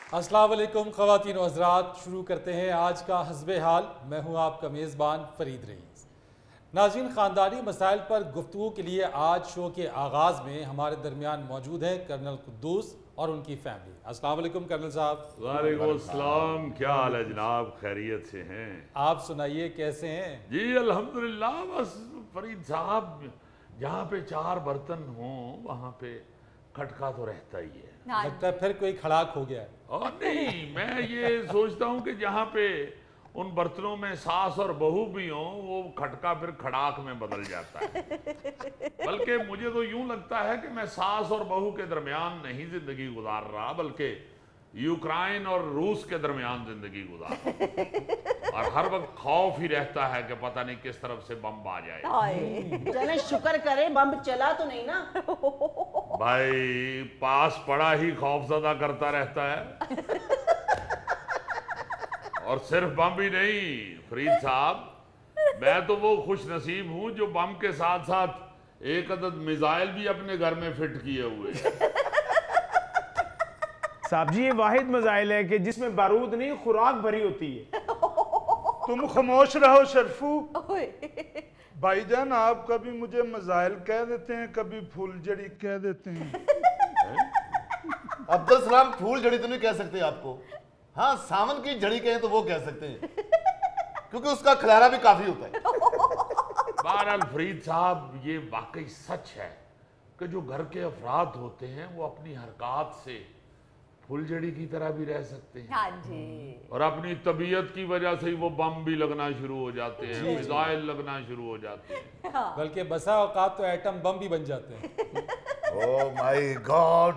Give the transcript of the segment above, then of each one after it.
अस्सलाम वालेकुम ख़वातीन व हज़रात, शुरू करते हैं आज का हस्बे हाल। मैं हूं आपका मेज़बान फ़रीद रईस। नाज़रीन, ख़ानदानी मसाइल पर गुफ्तगू के लिए आज शो के आगाज़ में हमारे दरमियान मौजूद है कर्नल कुद्दूस और उनकी फैमिली। अस्सलाम वालेकुम कर्नल साहब। वालेकुम अस्सलाम, क्या हाल है जनाब? खैरियत से हैं? आप सुनाइए, कैसे हैं? जी अल्हम्दुलिल्लाह। बस फरीद साहब, जहाँ पे चार बर्तन हों वहाँ पे खटका तो रहता ही है। लगता है फिर कोई खड़ाक हो गया है। और नहीं, मैं ये सोचता हूँ कि जहाँ पे उन बर्तनों में सास और बहू भी हों, वो खटका फिर खड़ाक में बदल जाता है। बल्कि मुझे तो यूं लगता है कि मैं सास और बहू के दरमियान नहीं जिंदगी गुजार रहा, बल्कि यूक्रेन और रूस के दरमियान जिंदगी गुजार रहा। और हर वक्त खौफ ही रहता है कि पता नहीं किस तरफ से बम आ जाए। चले शुक्र करें बम चला तो नहीं ना। भाई पास पड़ा ही खौफजदा करता रहता है। और सिर्फ बम ही नहीं फरीद साहब, मैं तो वो खुश नसीब हूं जो बम के साथ साथ एक अदद मिसाइल भी अपने घर में फिट किए हुए हैं। साहब जी, ये वाहिद मिसाइल है कि जिसमें बारूद नहीं, खुराक भरी होती है। तुम खामोश रहो शरफू। भाईजान, आप कभी मुझे मिसाइल कह देते हैं, कभी फूलझड़ी कह देते हैं। अब्दुल सलाम फूल झड़ी तो नहीं कह सकते आपको। हाँ, सावन की झड़ी कहें तो वो कह सकते हैं, क्योंकि उसका खलारा भी काफी होता है। बहरहाल फरीद साहब, ये वाकई सच है कि जो घर के अफराद होते हैं वो अपनी हरकत से फुलझड़ी की तरह भी रह सकते हैं। हाँ जी। और अपनी तबीयत की वजह से ही वो बम भी लगना शुरू हो जाते हैं, मिसाइल लगना शुरू हो जाते हैं। हाँ। बल्कि बसा औकात तो एटम बम भी बन जाते हैं। ओह माय गॉड,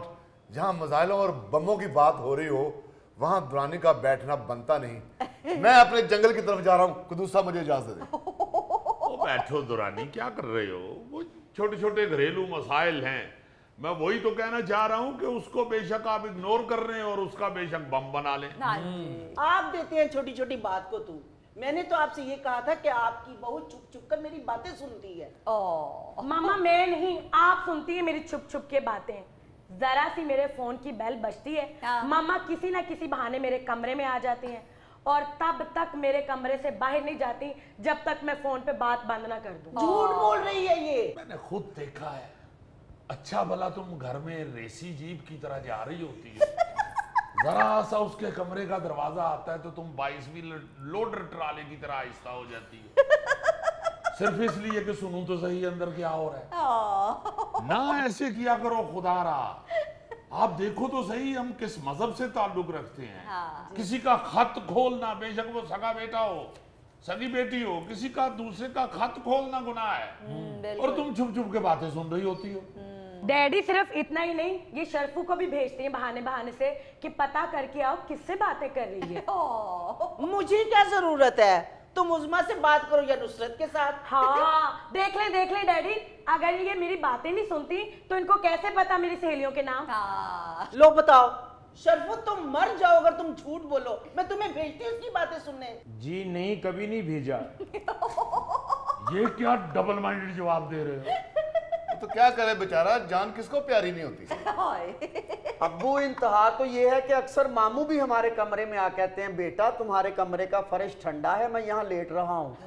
जहाँ मिसाइलों और बमों की बात हो रही हो वहां दुरानी का बैठना बनता नहीं। मैं अपने जंगल की तरफ जा रहा हूँ, कुद्दूस साहब मुझे इजाजत दे। ओ बैठो दुरानी, क्या कर रहे हो? वो छोटे छोटे घरेलू मसाइल हैं। मैं वही तो कहना चाह रहा हूँ कि उसको बेशक आप इग्नोर कर रहे हैं और उसका बेशक बम बना लें। हाँ जी। आप देते हैं छोटी छोटी बात को तू। मैंने तो आपसे ये कहा था कि आपकी बहू चुप चुप कर मेरी बातें सुनती है। ओ मामा, मैं नहीं, आप सुनती है मेरी छुप छुप के बातें। जरा सी मेरे फोन की बेल बजती है, हाँ। मामा किसी ना किसी बहाने मेरे कमरे में आ जाती हैं और तब तक मेरे कमरे से बाहर नहीं जाती जब तक मैं फोन पे बात बंद ना कर दूं। झूठ बोल रही है ये। मैंने खुद देखा है। अच्छा भला तुम घर में रेसी जीप की तरह जा रही होती है, जरा सा उसके कमरे का दरवाजा आता है तो तुम 22वीं लोडर ट्राले की तरह आहिस्ता हो जाती है, सिर्फ इसलिए कि सुनूं तो सही अंदर क्या हो रहा है। ना ऐसे किया करो खुदारा। आप देखो तो सही हम किस मजहब से ताल्लुक रखते हैं। हाँ। किसी का खत खोलना, बेशक वो सगा बेटा हो, सगी बेटी हो, किसी का दूसरे का खत खोलना गुनाह है। और तुम चुप चुप के बातें सुन रही होती हो। डैडी सिर्फ इतना ही नहीं, ये शर्फू को भी भेजते हैं बहाने बहाने से कि पता करके आओ किससे बातें कर रही है। मुझे क्या जरूरत है? तुम उज़मा से बात करो या नुसरत के साथ। हाँ, देख ले डैडी, अगर ये मेरी बातें नहीं सुनती तो इनको कैसे पता मेरी सहेलियों के नाम। हाँ। लो बताओ शरफू, तुम मर जाओ अगर तुम झूठ बोलो। मैं तुम्हें भेजती हूँ उसकी बातें सुनने। जी नहीं, कभी नहीं भेजा। ये क्या डबल माइंडेड जवाब दे रहे हो? तो क्या करे बेचारा, जान किसको प्यारी नहीं होती। अब्बू, इंतहा तो ये है कि अक्सर मामू भी हमारे कमरे में आ कहते हैं, बेटा तुम्हारे कमरे का फर्श ठंडा है, मैं यहाँ लेट रहा हूँ।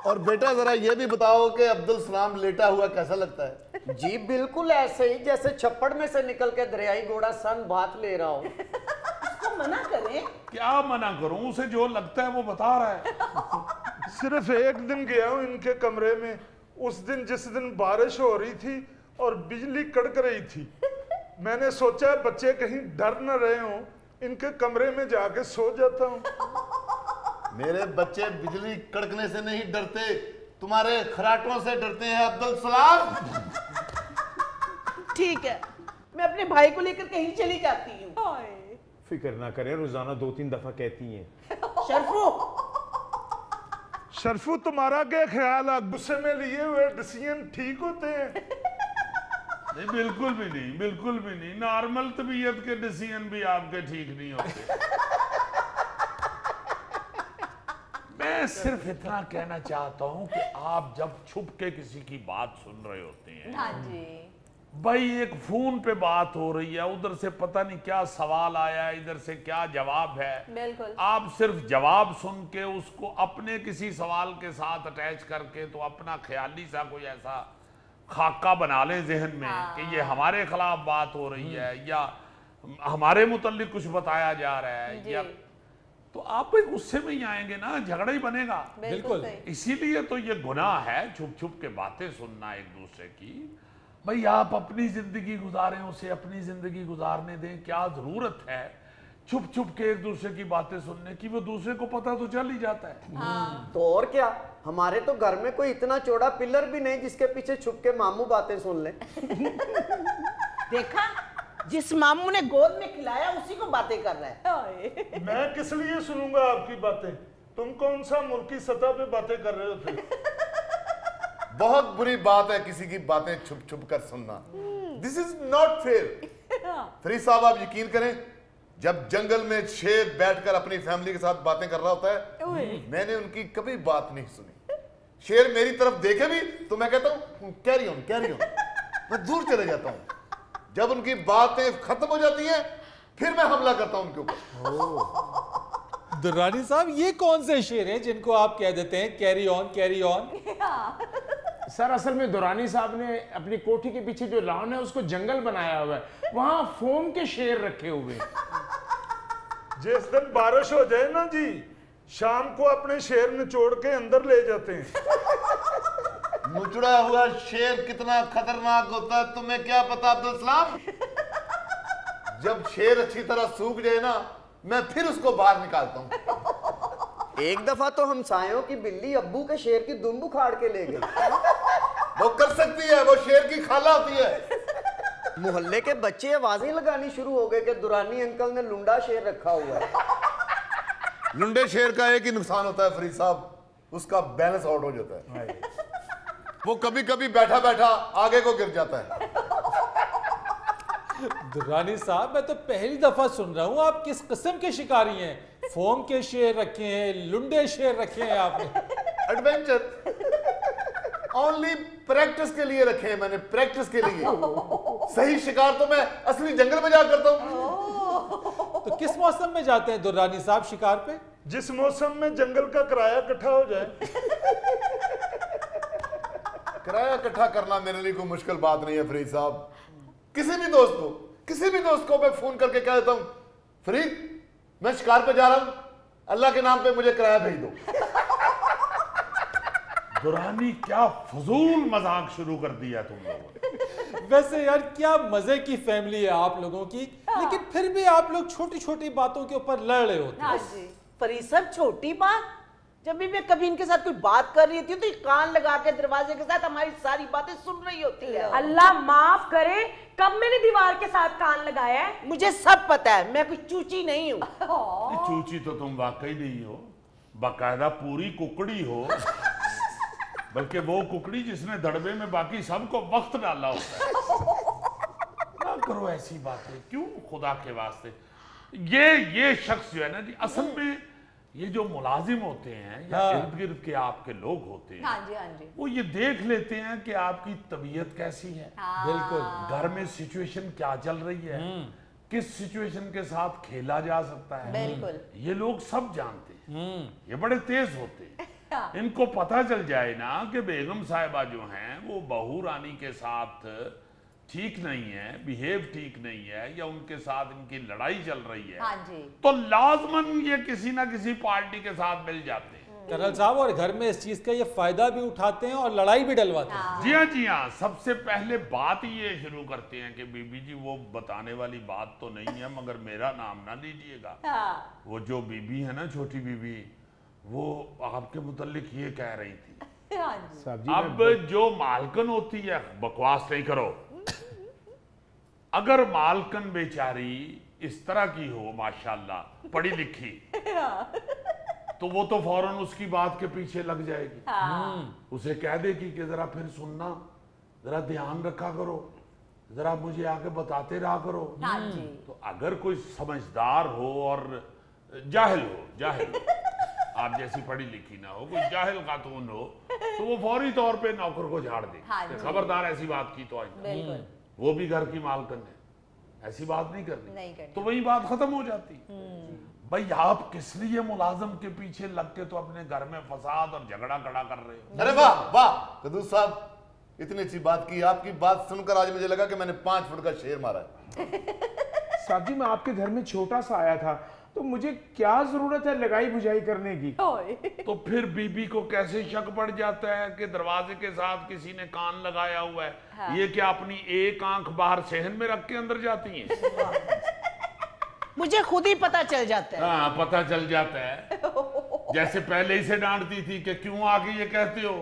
और बेटा जरा ये भी बताओ कि अब्दुल सलाम लेटा हुआ कैसा लगता है? जी बिल्कुल ऐसे ही जैसे छप्पड़ में से निकल के दरियाई घोड़ा सन बात ले रहा हूँ। इसको मना करें। क्या मना करूं? उसे जो लगता है वो बता रहा है। सिर्फ एक दिन गया हूँ इनके कमरे में, उस दिन जिस दिन बारिश हो रही थी और बिजली कड़क रही थी। मैंने सोचा बच्चे कहीं डर न रहे हों, इनके कमरे में जाके सो जाता हूँ। मेरे बच्चे बिजली कड़कने से नहीं डरते, तुम्हारे खराटों से डरते हैं अब्दुल सलाम। ठीक है, मैं अपने भाई को लेकर कहीं चली जाती हूँ। फिक्र ना करें, रोजाना 2-3 दफा कहती हैं। शरफू, शरफू तुम्हारा क्या ख्याल है, गुस्से में लिए हुए डिसीजन ठीक होते हैं? नहीं, बिल्कुल भी नहीं, बिल्कुल भी नहीं। नॉर्मल तबीयत के डिसीजन भी आपके ठीक नहीं होते। मैं सिर्फ इतना कहना चाहता हूं कि आप जब छुप के किसी की बात सुन रहे होते हैं हाँ जी। भाई एक फोन पे बात हो रही है, उधर से पता नहीं क्या सवाल आया, इधर से क्या जवाब है। बिल्कुल। आप सिर्फ जवाब सुन के उसको अपने किसी सवाल के साथ अटैच करके तो अपना ख्याली सा कोई ऐसा खाका बना ले जहन में कि ये हमारे खिलाफ बात हो रही है या हमारे मुतल्लिक कुछ बताया जा रहा है, या तो आप भी गुस्से में ही आएंगे ना, झगड़ा ही बनेगा। बिल्कुल। इसीलिए तो ये गुनाह है छुप छुप के बातें सुनना एक दूसरे की। भाई आप अपनी जिंदगी गुजारें, उसे अपनी जिंदगी गुजारने दें, क्या जरूरत है छुप छुप के एक दूसरे की बातें सुनने की? वो दूसरे को पता तो चल ही जाता है। तो और क्या, हमारे तो घर में कोई इतना चौड़ा पिलर भी नहीं जिसके पीछे छुप के मामू बातें सुन ले। देखा, जिस मामू ने गोद में खिलाया उसी को बातें कर रहा है। मैं किस लिए सुनूंगा आपकी बातें? तुम कौन सा मुल्की सतह पे बातें कर रहे होते? बहुत बुरी बात है किसी की बातें छुप छुप कर सुनना। This is not fair. Farid साहब आप यकीन करें, जब जंगल में शेर बैठकर अपनी फैमिली के साथ बातें कर रहा होता है, मैंने उनकी कभी बात नहीं सुनी। शेर मेरी तरफ देखे भी तो मैं कहता हूं कैरी ऑन कैरी ऑन, मैं दूर चले जाता हूं। जब उनकी बातें खत्म हो जाती हैं फिर मैं हमला करता हूं उनके ऊपर। दुर्रानी साहब, ये कौन से शेर हैं जिनको आप कह देते हैं carry on carry on? Sir असल में दुरानी साहब ने अपनी कोठी के पीछे जो लॉन है उसको जंगल बनाया हुआ है, वहां फोम के शेर रखे हुए। जिस दिन बारिश हो जाए ना जी, शाम को अपने शेर निचोड़ के अंदर ले जाते हैं। मुचड़ा हुआ शेर कितना खतरनाक होता है तुम्हें क्या पता अब्दुल सलाम? जब शेर अच्छी तरह सूख जाए ना, मैं फिर उसको बाहर निकालता हूं। एक दफा तो हमसायों की बिल्ली अब्बू के शेर की दुम उखाड़ के ले गई। वो कर सकती है, वो शेर की खाला होती है। मोहल्ले के बच्चे आवाजें लगानी शुरू हो गए कि दुरानी अंकल ने लुंडा शेर रखा हुआ है। लुंडे शेर का एक ही नुकसान होता है फरीद साहब, उसका बैलेंस आउट हो जाता है। वो कभी कभी बैठा बैठा आगे को गिर जाता है। दुर्रानी साहब, मैं तो पहली दफा सुन रहा हूं आप किस किस्म के शिकारी हैं। फोम के शेर रखे हैं, लुंडे शेर रखे हैं आपने। एडवेंचर ओनली प्रैक्टिस के लिए रखे हैं मैंने, प्रैक्टिस के लिए। सही शिकार तो मैं असली जंगल में जा करता हूं। तो किस मौसम में जाते हैं दुर्रानी साहब शिकार पे? जिस मौसम में जंगल का किराया इकट्ठा हो जाए। किराया इकट्ठा करना मेरे लिए कोई मुश्किल बात नहीं है फरीद साहब। किसी भी दोस्त को मैं फोन करके कह देता हूं, फरीद मैं शिकार पे जा रहा हूं, अल्लाह के नाम पे मुझे किराया भेज दो। दुरानी क्या फजूल मजाक शुरू कर दिया तुम लोगों ने। वैसे यार क्या मजे की फैमिली है आप लोगों की, लेकिन फिर भी आप लोग छोटी छोटी बातों के ऊपर लड़ रहे होते हैं। फरीद साहब, छोटी बात, जब भी मैं कभी इनके साथ कोई बात कर रही होती हूँ तो ये कान लगा के दरवाजे के साथ हमारी सारी बातें सुन रही होती है। अल्लाह माफ करे, कब मैंने दीवार के साथ कान लगाया है? मुझे सब पता है, मैं कोई चूची नहीं हूँ। चूची तो तुम वाकई नहीं हो, बाकायदा पूरी कुकड़ी हो। बल्कि वो कुकड़ी जिसने दड़बे में बाकी सबको वक्त डाला होता है। ना करो ऐसी बातें, क्यों खुदा के वास्ते। ये शख्स जो है ना जी, असल में ये जो मुलाजिम होते हैं या इर्द गिर्द के आपके लोग होते हैं, हाँ जी, वो ये देख लेते हैं कि आपकी तबीयत कैसी है, बिल्कुल घर में सिचुएशन क्या चल रही है, किस सिचुएशन के साथ खेला जा सकता है, बिल्कुल। ये लोग सब जानते हैं। ये बड़े तेज होते हैं। इनको पता चल जाए ना कि बेगम साहिबा जो हैं वो बहू रानी के साथ ठीक नहीं है, बिहेव ठीक नहीं है, या उनके साथ इनकी लड़ाई चल रही है, हाँ जी। तो लाजमन ये किसी ना किसी पार्टी के साथ मिल जाते हैं। कर्नल साहब, और घर में इस चीज का ये फायदा भी उठाते हैं और लड़ाई भी डलवाते हैं। जी हाँ, जी हाँ। सबसे पहले बात ये शुरू करते हैं कि बीबी जी वो बताने वाली बात तो नहीं है, मगर मेरा नाम ना लीजिएगा। वो जो बीबी है ना, छोटी बीबी, वो आपके मुतल्लिक ये कह रही थी। अब जो मालकन होती है, बकवास नहीं करो, अगर मालकन बेचारी इस तरह की हो माशाल्लाह, पढ़ी लिखी, तो वो तो फौरन उसकी बात के पीछे लग जाएगी। उसे कह देगी कि जरा फिर सुनना, जरा ध्यान रखा करो, जरा मुझे आके बताते रहा करो। तो अगर कोई समझदार हो और जाहिल हो, आप जैसी पढ़ी लिखी ना हो, कोई जाहिल खातून हो, तो वो फौरी तौर पे नौकर को झाड़ दे, खबरदार ऐसी बात की तो आई। वो भी घर की मालकिन है, ऐसी बात नहीं करनी, नहीं करनी। तो वही बात खत्म हो जाती। भाई आप किस लिए मुलाजिम के पीछे लग के तो अपने घर में फसाद और झगड़ा खड़ा कर रहे हो? अरे वाह वाह कदूस साहब, इतनी अच्छी बात की। आपकी बात सुनकर आज मुझे लगा कि मैंने 5 फुट का शेर मारा है। साहब जी मैं आपके घर में छोटा सा आया था, तो मुझे क्या जरूरत है लगाई बुझाई करने की? तो फिर बीबी को कैसे शक पड़ जाता है कि दरवाजे के साथ किसी ने कान लगाया हुआ है? हाँ। ये क्या अपनी एक आंख बाहर सहन में रख के अंदर जाती हैं? मुझे खुद ही पता चल जाता है। हाँ, पता चल जाता है। जैसे पहले ही से डांटती थी कि क्यों आके ये कहते हो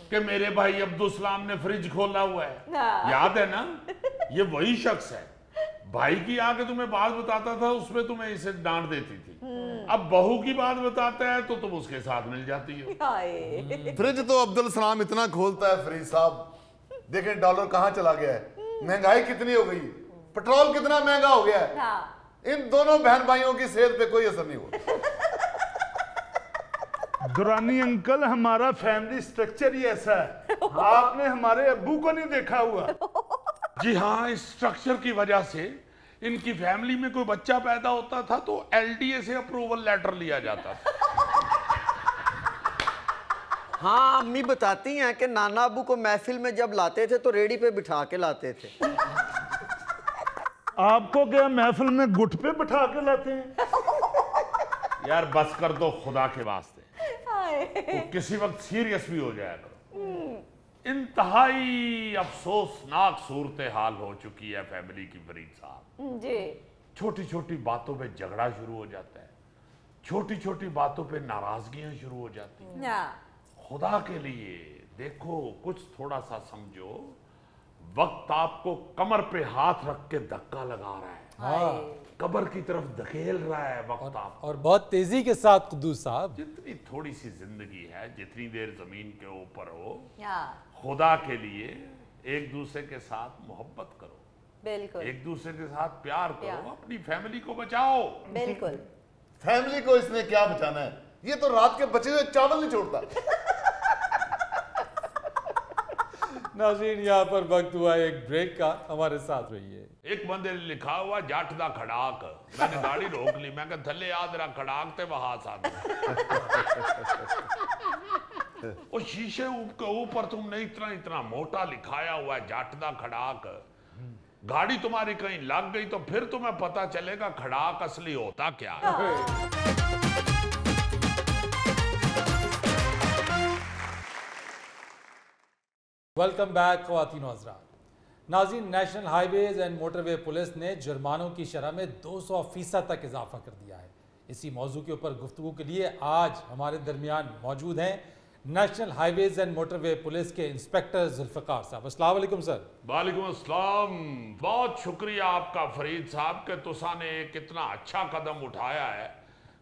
कि मेरे भाई अब्दुल सलाम ने फ्रिज खोला हुआ है। हाँ। याद है ना? ये वही शख्स है। भाई की आके तुम्हें बात बताता था, उसमें तुम्हें इसे डांट देती थी। अब बहू की बात बताता है तो तुम उसके साथ मिल जाती हो। हाय। फ्रिज तो अब्दुल सलाम इतना खोलता है फरीद साहब, देखें डॉलर कहाँ चला गया है, महंगाई कितनी हो गई, पेट्रोल कितना महंगा हो गया है। हाँ। इन दोनों बहन भाइयों की सेहत पे कोई असर नहीं हुआ। दुरानी अंकल, हमारा फैमिली स्ट्रक्चर ही ऐसा है, आपने हमारे अब्बू को नहीं देखा हुआ। जी हाँ, इस स्ट्रक्चर की वजह से इनकी फैमिली में कोई बच्चा पैदा होता था तो एलडीए से अप्रूवल लेटर लिया जाता था। हाँ अम्मी बताती हैं कि नाना अबू को महफिल में जब लाते थे तो रेडी पे बिठा के लाते थे। आपको क्या महफिल में गुट पे बिठा के लाते हैं? यार बस कर दो खुदा के वास्ते, हाय। तो किसी वक्त सीरियस भी हो जाया करो। इंतहाई अफसोसनाक सूरत हाल हो चुकी है फैमिली की फरीद साहब। जी। छोटी छोटी बातों पे झगड़ा शुरू हो जाता है, छोटी छोटी बातों पे नाराजगियां शुरू हो जाती हैं। हाँ। खुदा के लिए देखो, कुछ थोड़ा सा समझो। वक्त आपको कमर पे हाथ रख के धक्का लगा रहा है, हाँ। कब्र की तरफ धकेल रहा है वक्त आपको। और बहुत तेजी के साथ कुद्दूस साहब। जितनी थोड़ी सी जिंदगी है, जितनी देर जमीन के ऊपर हो, हाँ। खुदा के लिए एक दूसरे के साथ मोहब्बत करो, बिल्कुल। एक दूसरे के साथ प्यार प्यार। करो, अपनी फैमिली को बचाओ। बिल्कुल। फैमिली को इसने क्या बचाना है, ये तो रात के बचे हुए चावल नहीं छोड़ता। नाज़रीन, यहाँ पर वक्त हुआ एक ब्रेक का, हमारे साथ रहिए। एक बंदे ने लिखा हुआ जट दा खड़ाक, मैंने गाड़ी रोक ली, मैं कहा थले आ तेरा खड़ाक ते वहां सा वो शीशे के ऊपर तुमने इतना इतना मोटा लिखाया हुआ है जट दा खड़ाक। गाड़ी तुम्हारी कहीं लग गई तो फिर तुम्हें पता चलेगा खड़ाक असली होता क्या है। वेलकम बैक ख़वातीन और हज़रात। नाज़रीन, national highways and motorway police ने जुर्मानों की शरह में 200% तक इजाफा कर दिया है। इसी मौजू के ऊपर गुफ्तगू के लिए आज हमारे दरमियान मौजूद हैं national highways and motorway police के इंस्पेक्टर जुल्फ़िकार साहब। अस्सलाम वालेकुम सर। वालेकुम अस्सलाम। बहुत शुक्रिया आपका फरीद साहब के तुसा ने एक इतना अच्छा कदम उठाया है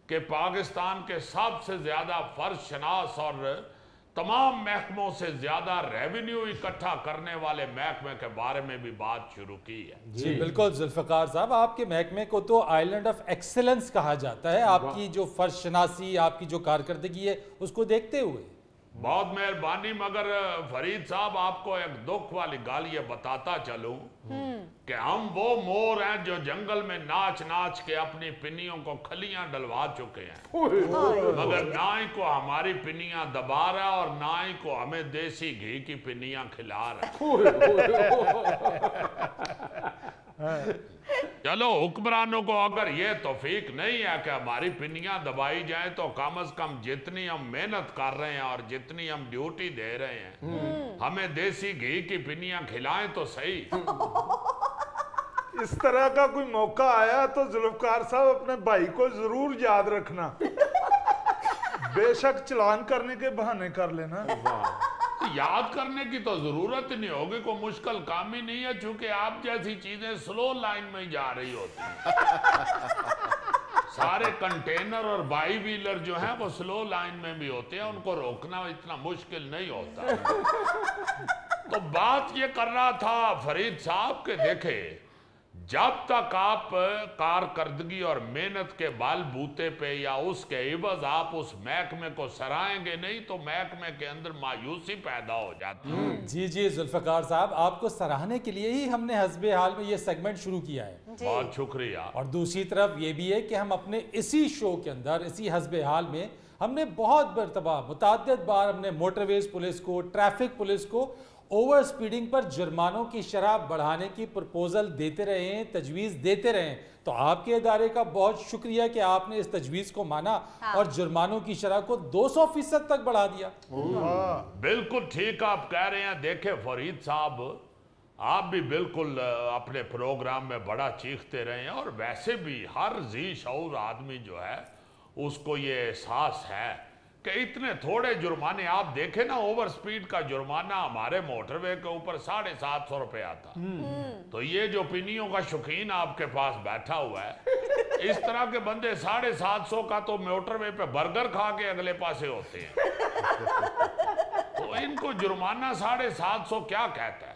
कि पाकिस्तान के सबसे ज्यादा फर्ज शनास और तमाम महकमों से ज्यादा रेवेन्यू इकट्ठा करने वाले महकमे के बारे में भी बात शुरू की है। जी बिल्कुल जुल्फ़िकार साहब, आपके महकमे को तो आइलैंड ऑफ एक्सीलेंस कहा जाता है। आपकी जो फर्ज शनासी, आपकी जो कारकर्दगी है, उसको देखते हुए बहुत मेहरबानी। मगर फरीद साहब, आपको एक दुख वाली गाल ये बताता चलूं कि हम वो मोर हैं जो जंगल में नाच नाच के अपनी पिन्नियों को खलियां डलवा चुके हैं, मगर ना ही को हमारी पिन्नियां दबा रहा और ना ही को हमें देसी घी की पिन्नियां खिला रहा। चलो, हुक्मरानों को अगर ये तौफीक नहीं है कि हमारी पिन्नियां दबाई जाए तो कम से कम जितनी हम मेहनत कर रहे हैं और जितनी हम ड्यूटी दे रहे हैं, हमें देसी घी की पिन्नियां खिलाएं तो सही। इस तरह का कोई मौका आया तो जुल्फ़िकार साहब अपने भाई को जरूर याद रखना। बेशक चलान करने के बहाने कर लेना। तो याद करने की तो जरूरत नहीं होगी, कोई मुश्किल काम ही नहीं है, चूंकि आप जैसी चीजें स्लो लाइन में जा रही होती हैं। सारे कंटेनर और बाई व्हीलर जो हैं वो स्लो लाइन में भी होते हैं, उनको रोकना इतना मुश्किल नहीं होता। तो बात ये कर रहा था फरीद साहब के, देखे जब तक आप कारकर्दगी और मेहनत के बाल बूते पे या उसके इवज आप उस महकमे को सराहेंगे नहीं तो महकमे के अंदर मायूसी पैदा हो जाती है। जी जी जुल्फकार साहब, आपको सराहने के लिए ही हमने हस्बे हाल में ये सेगमेंट शुरू किया है। बहुत शुक्रिया। और दूसरी तरफ ये भी है कि हम अपने इसी शो के अंदर, इसी हस्बे हाल में हमने बहुत मरतबा मुतअद्दिद बार हमने मोटरवेज पुलिस को, ट्रैफिक पुलिस को ओवर स्पीडिंग पर जुर्मानों की शरह बढ़ाने की प्रपोजल देते रहे हैं, तजवीज़ देते रहे हैं। तो आपके इदारे का बहुत शुक्रिया कि आपने इस तजवीज़ को माना और जुर्मानों की शरह को 200% तक बढ़ा दिया। बिल्कुल ठीक आप कह रहे हैं। देखे फरीद साहब, आप भी बिल्कुल अपने प्रोग्राम में बड़ा चीखते रहे हैं और वैसे भी हर जी शऊर आदमी जो है उसको ये एहसास है कि इतने थोड़े जुर्माने, आप देखें ना, ओवर स्पीड का जुर्माना हमारे मोटरवे के ऊपर 750 रुपया था। तो ये जो पिनियों का शौकीन आपके पास बैठा हुआ है, इस तरह के बंदे 750 का तो मोटरवे पे बर्गर खा के अगले पासे होते हैं। तो इनको जुर्माना 750 क्या कहता है?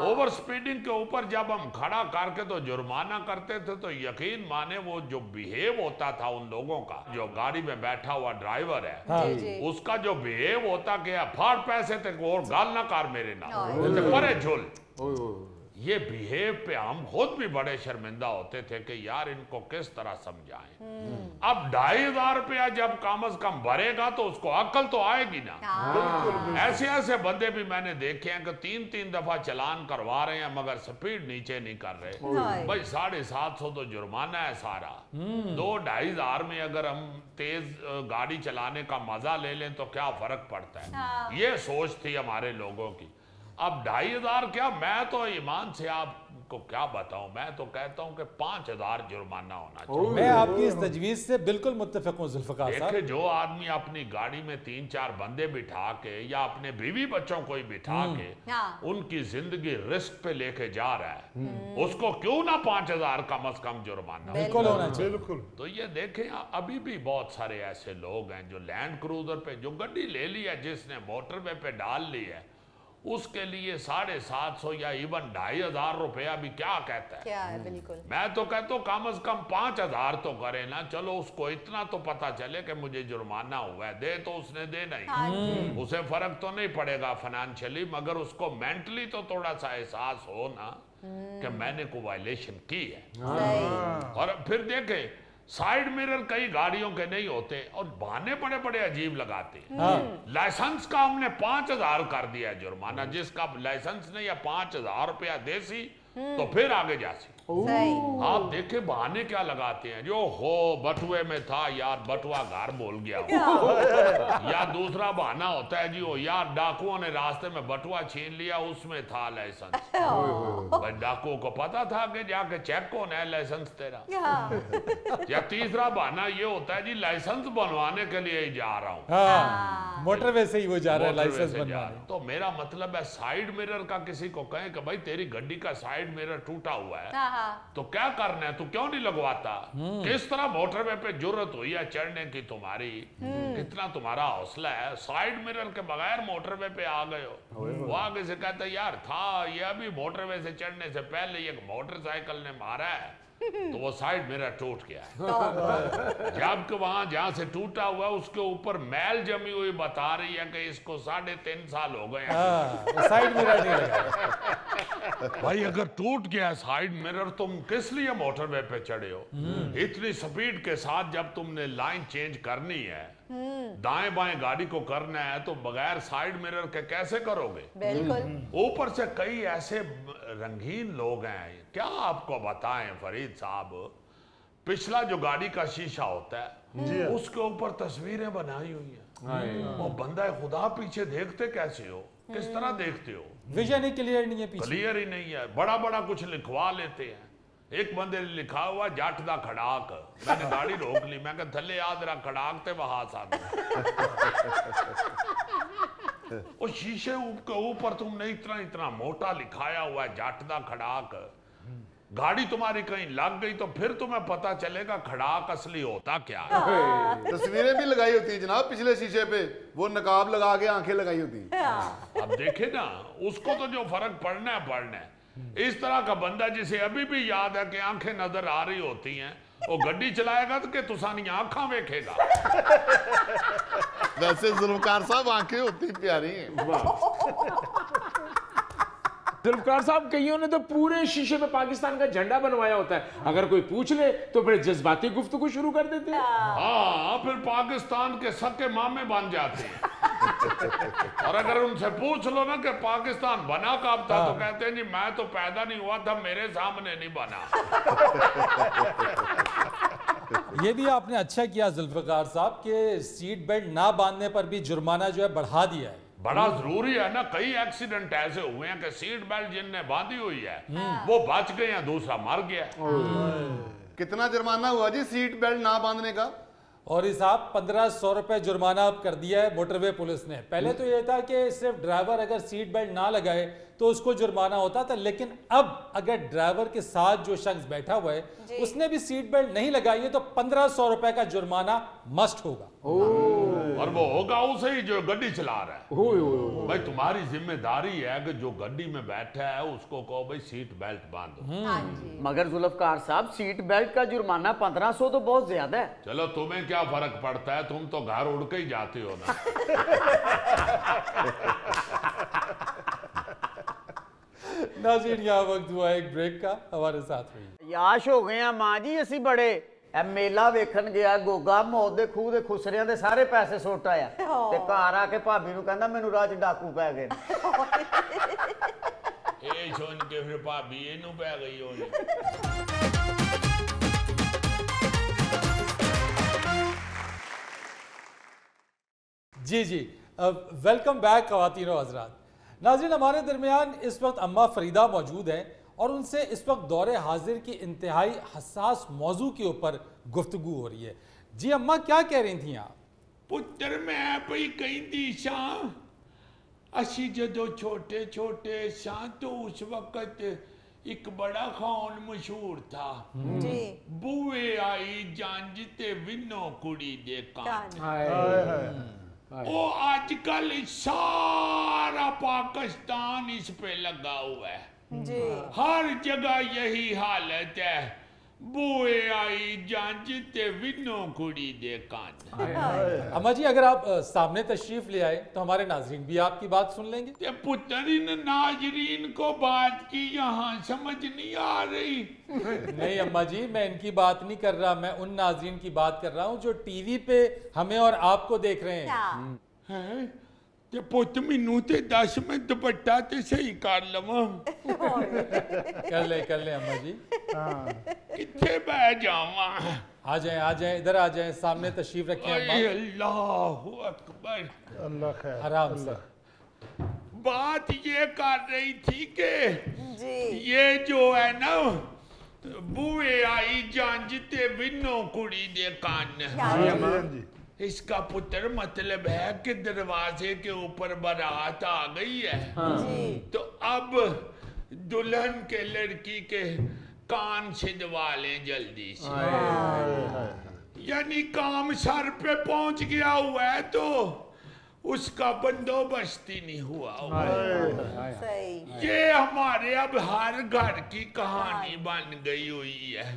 ओवर स्पीडिंग के ऊपर जब हम खड़ा करके तो जुर्माना करते थे तो यकीन माने वो जो बिहेव होता था उन लोगों का, जो गाड़ी में बैठा हुआ ड्राइवर है उसका जो बिहेव होता कि फाड़ पैसे थे और गाल ना कार मेरे नाम परे झोल, ये बिहेव पे हम खुद भी बड़े शर्मिंदा होते थे कि यार इनको किस तरह समझाएं। अब 2500 रुपया जब कम से कम भरेगा तो उसको अक्ल तो आएगी ना। ऐसे ऐसे बंदे भी मैंने देखे हैं कि 3-3 दफा चलान करवा रहे हैं मगर स्पीड नीचे नहीं कर रहे। भाई 750 तो जुर्माना है सारा। 2-2500 में अगर हम तेज गाड़ी चलाने का मजा ले लें तो क्या फर्क पड़ता है। ये सोच थी हमारे लोगों की। अब 2500 क्या, मैं तो ईमान से आपको क्या बताऊं, मैं तो कहता हूं कि 5000 जुर्माना होना चाहिए। मैं आपकी इस तजवीज से बिल्कुल मुत्तफिक हूं जुल्फकार साहब। देखिए, जो आदमी अपनी गाड़ी में 3-4 बंदे बिठा के या अपने बीवी बच्चों को ही बिठा के उनकी जिंदगी रिस्क पे लेके जा रहा है, उसको क्यों ना 5000 कम से कम जुर्माना बिल्कुल होना चाहिए। बिल्कुल। तो ये देखें, अभी भी बहुत सारे ऐसे लोग हैं जो लैंड क्रूजर पे जो गाड़ी ले ली है, जिसने मोटरवे पे डाल ली है, उसके लिए 750 या इवन 2500 रुपया भी क्या कहता है। क्या है, बिल्कुल। मैं तो कहता हूँ कम से कम 5000 तो करे ना। चलो उसको इतना तो पता चले कि मुझे जुर्माना हुआ है, दे तो उसने देना ही, उसे फर्क तो नहीं पड़ेगा फाइनेंशियली, मगर उसको मेंटली तो थोड़ा सा एहसास हो ना कि मैंने कोई वायलेशन की है। और फिर देखे साइड मिरर कई गाड़ियों के नहीं होते और बहाने बड़े बड़े अजीब लगाते हैं। लाइसेंस का हमने 5000 कर दिया है जुर्माना, जिसका लाइसेंस नहीं है 5000 रुपया देसी तो फिर आगे जासी। आप देखे बहाने क्या लगाते हैं, जो हो बटुए में था यार, बटुआ घर भूल गया हो। या दूसरा बहाना होता है जी, हो यार डाकुओं ने रास्ते में बटुआ छीन लिया, उसमें था लाइसेंस। भाई डाकुओं को पता था कि जाके चेक कौन है लाइसेंस तेरा। या तीसरा बहाना ये होता है जी, लाइसेंस बनवाने के लिए ही जा रहा हूँ, मोटरवे से ही वो जा रहा है लाइसेंस बनवाने। तो मेरा मतलब है साइड मिरर का किसी को कहें कि भाई तेरी गाड़ी का साइड मिरर टूटा हुआ है तो क्या करना है, तू क्यों नहीं लगवाता। किस तरह मोटरवे पे जरूरत हुई है चढ़ने की तुम्हारी, कितना तुम्हारा हौसला है, साइड मिरर के बगैर मोटरवे पे आ गए हो। वो आगे से कहता है यार था ये अभी मोटरवे से चढ़ने से पहले एक मोटरसाइकिल ने मारा है तो वो साइड मिरर टूट गया है। जबकि वहां जहां से टूटा हुआ उसके ऊपर मैल जमी हुई बता रही है कि इसको 3.5 साल हो गए। साइड मिरर नहीं लगा। भाई अगर टूट गया साइड मिरर, तुम किस लिए मोटरवे पे चढ़े हो? इतनी स्पीड के साथ जब तुमने लाइन चेंज करनी है, दाएं बाएं गाड़ी को करना है, तो बगैर साइड मिरर के कैसे करोगे? बिल्कुल। ऊपर से कई ऐसे रंगीन लोग हैं, क्या आपको बताएं फरीद साहब, पिछला जो गाड़ी का शीशा होता है उसके ऊपर तस्वीरें बनाई हुई है। वो बंदा खुदा पीछे देखते कैसे हो, किस तरह देखते हो? विजन ही क्लियर नहीं है, पीछे क्लियर ही नहीं है, बड़ा बड़ा कुछ लिखवा लेते हैं। एक बंदे ने लिखा हुआ जट दा खड़ाक, मैंने गाड़ी रोक ली, मैं कहा थले याद रहा खड़ाक ते वहां साथ वो शीशे के ऊपर तुमने इतना इतना मोटा लिखाया हुआ है जट दा खड़ाक। गाड़ी तुम्हारी कहीं लग गई तो फिर तुम्हें पता चलेगा खड़ाक असली होता क्या है। तस्वीरें भी लगाई होती है जनाब पिछले शीशे पे, वो नकाब लगा के आंखें लगाई होती है। अब देखे ना, उसको तो जो फर्क पड़ना है पड़ना है। इस तरह का बंदा जिसे अभी भी याद है कि आंखें नजर आ रही होती हैं, वो गड्डी चलाएगा तो कि तुसानी आंखा वेखेगा। वैसे जुल्फकार साहब आंखें होती प्यारी हैं। जुल्फकार साहब, कईयों ने तो पूरे शीशे में पाकिस्तान का झंडा बनवाया होता है, अगर कोई पूछ ले तो फिर जज्बाती गुफ्तगू शुरू कर देते हैं। हाँ, फिर पाकिस्तान के सके मामे बन जाते हैं। और अगर उनसे पूछ लो ना कि पाकिस्तान बना कब था, तो कहते हैं जी मैं तो पैदा नहीं हुआ था, मेरे सामने नहीं बना। ये भी आपने अच्छा किया जुल्फकार साहब कि सीट बेल्ट ना बांधने पर भी जुर्माना जो है बढ़ा दिया है। बड़ा जरूरी है ना, कई एक्सीडेंट ऐसे हुए हैं कि सीट बेल्ट जिनने बांधी हुई है वो बच गए हैं, दूसरा मर गया। कितना जुर्माना हुआ जी सीट बेल्ट ना बांधने का? और इस आप 1500 रुपए जुर्माना अब कर दिया है मोटरवे पुलिस ने। पहले तो ये था कि सिर्फ ड्राइवर अगर सीट बेल्ट ना लगाए तो उसको जुर्माना होता था, लेकिन अब अगर ड्राइवर के साथ जो शख्स बैठा हुआ है उसने भी सीट बेल्ट नहीं लगाई है तो 1500 रुपए का जुर्माना मस्ट होगा। और वो होगा उसे ही जो गड्डी चला रहा है। भाई तुम्हारी जिम्मेदारी है कि जो गड्डी में बैठा है उसको कहो भाई सीट बेल्ट बांधो। मगर जुल्फकार साहब, सीट बेल्ट का जुर्माना 1500 तो बहुत ज्यादा है। चलो तुम्हें क्या फर्क पड़ता है, तुम तो घर उड़ के ही जाते हो ना। नाज़रीन, यहाँ वक्त हुआ एक ब्रेक का, हमारे साथ रहिए। याश हो गए मां जी ਅਸੀਂ बड़े ए मेला वेखन गया गोगा मौत दे खूह दे खुसरियां दे सारे पैसे सुੱਟ आया ਤੇ ਘਰ ਆ ਕੇ ਭਾਬੀ ਨੂੰ ਕਹਿੰਦਾ ਮੈਨੂੰ ਰਾਹ 'ਚ ਡਾਕੂ ਪੈ ਗਏ। ਇਹ ਸੁਣ ਕੇ ਫਿਰ ਭਾਬੀ ਇਹਨੂੰ ਪੈ ਗਈ ਹੋਣੀ। जी वेलकम बैक ख़वातीन और हज़रात। नाज़रीन, हमारे दरमियान इस वक्त अम्मा फरीदा मौजूद हैं और उनसे इस वक्त दौरे हाजिर की इंतहाई हसास मौजू के ऊपर गुफ्तगू हो रही है। जी अम्मा, क्या कह रही थी आप? पुत्र मैं पई कहती सा असी जदों छोटे छोटे सा तो उस वक्त एक बड़ा खान मशहूर था। बुए आई जंज ते विनो कुड़ी दे कान। ओ आजकल सारा पाकिस्तान इस पे लगा हुआ है। हर जगह यही हालत है, बुए आई जंज ते विनो कुड़ी दे कान। अम्मा जी, अगर आप सामने तशरीफ ले आए तो हमारे नाजरीन भी आपकी बात सुन लेंगे। ते पुत्र इन नाजरीन को बात की यहाँ समझ नहीं आ रही। नहीं अम्मा जी, मैं इनकी बात नहीं कर रहा, मैं उन नाजरीन की बात कर रहा हूँ जो टीवी पे हमें और आपको देख रहे हैं। ते पुत मैनू ते 10 में दुपट्टा ते सही कर लवां। कर ले अम्मा जी। किथे बह जावां? आ जाएं इधर आ जाएं, सामने तशरीफ रखें अम्मा। अल्लाहु अकबर। अल्लाह खैर। आराम से। बात ये कर रही थी कि ये जो है ना बुए आई जंज ते विनो कुड़ी दे कान, इसका पुत्र मतलब है कि दरवाजे के ऊपर बारात आ गई है तो अब दुल्हन के लड़की के कान छिदवा लें जल्दी से। यानी काम सर पे पहुंच गया हुआ है तो उसका बंदोबस्त ही नहीं हुआ। ये हमारे अब हर घर की कहानी बन गई हुई है।